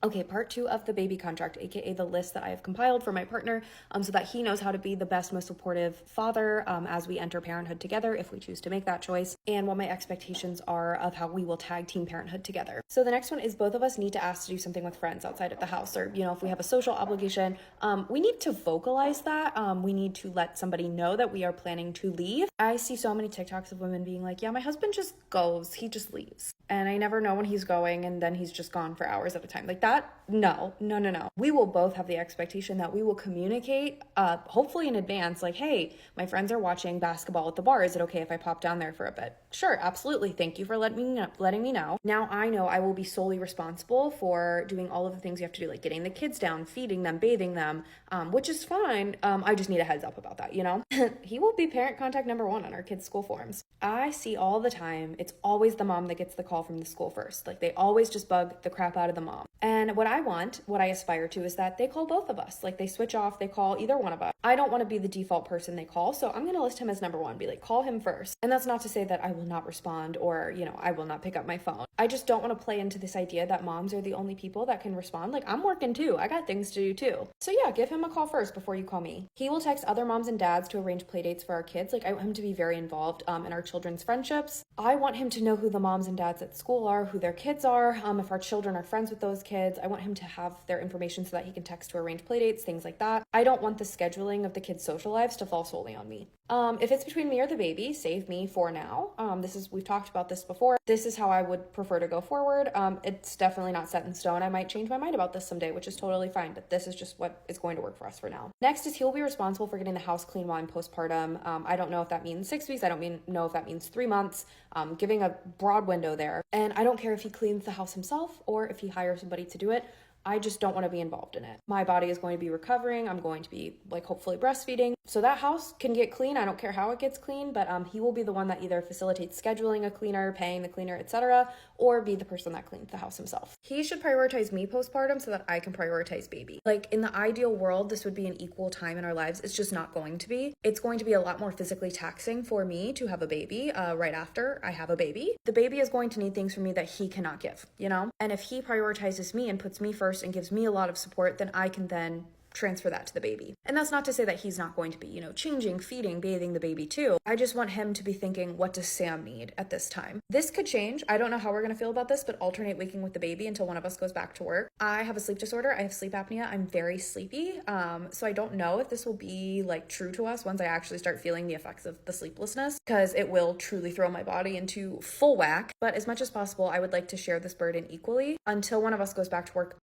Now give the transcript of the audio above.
Okay, part two of the baby contract, aka the list that I have compiled for my partner, so that he knows how to be the best, most supportive father as we enter parenthood together, if we choose to make that choice, and what my expectations are of how we will tag team parenthood together. So the next one is both of us need to ask to do something with friends outside of the house, or if we have a social obligation, we need to vocalize that. We need to let somebody know that we are planning to leave. I see so many TikToks of women being like, yeah, my husband just goes, he just leaves, and I never know when he's going, and then he's just gone for hours at a time. Like that, no. We will both have the expectation that we will communicate, hopefully in advance, like, hey, my friends are watching basketball at the bar. Is it okay if I pop down there for a bit? Sure, absolutely. Thank you for letting me know. Now I know I will be solely responsible for doing all of the things you have to do, like getting the kids down, feeding them, bathing them, which is fine. I just need a heads up about that, He will be parent contact number one on our kids' school forms. I see all the time, it's always the mom that gets the call from the school first. Like they always just bug the crap out of the mom. And what I aspire to is that they call both of us. Like they switch off, they call either one of us. I don't want to be the default person they call, so I'm going to list him as number one, be like, call him first. And that's not to say that I will not respond or, I will not pick up my phone. I just don't want to play into this idea that moms are the only people that can respond. Like I'm working too. I got things to do too. So yeah, give him a call first before you call me. He will text other moms and dads to arrange play dates for our kids. Like I want him to be very involved in our children's friendships. I want him to know who the moms and dads at school are, who their kids are. If our children are friends with those kids, I want him to have their information so that he can text to arrange play dates, things like that. I don't want the scheduling of the kids' social lives to fall solely on me. If it's between me or the baby, save me for now. We've talked about this before. This is how I would prefer to go forward. It's definitely not set in stone. I might change my mind about this someday, which is totally fine, but this is just what is going to work for us for now. Next is he'll be responsible for getting the house clean while I'm postpartum. I don't know if that means 6 weeks. I don't know if that means 3 months. Giving a broad window there. And I don't care if he cleans the house himself or if he hires somebody to do it. I just don't want to be involved in it. My body is going to be recovering. I'm going to be hopefully breastfeeding. So that house can get clean. I don't care how it gets clean, but he will be the one that either facilitates scheduling a cleaner, paying the cleaner, etc., or be the person that cleans the house himself. He should prioritize me postpartum so that I can prioritize baby. In the ideal world, this would be an equal time in our lives. It's just not going to be. It's going to be a lot more physically taxing for me to have a baby right after I have a baby. The baby is going to need things from me that he cannot give, And if he prioritizes me and puts me first and gives me a lot of support, then I can then transfer that to the baby. And that's not to say that he's not going to be, changing, feeding, bathing the baby too. I just want him to be thinking, what does Sam need at this time? This could change. I don't know how we're going to feel about this, but alternate waking with the baby until one of us goes back to work. I have a sleep disorder. I have sleep apnea. I'm very sleepy. So I don't know if this will be true to us once I actually start feeling the effects of the sleeplessness, because it will truly throw my body into full whack. But as much as possible, I would like to share this burden equally until one of us goes back to work.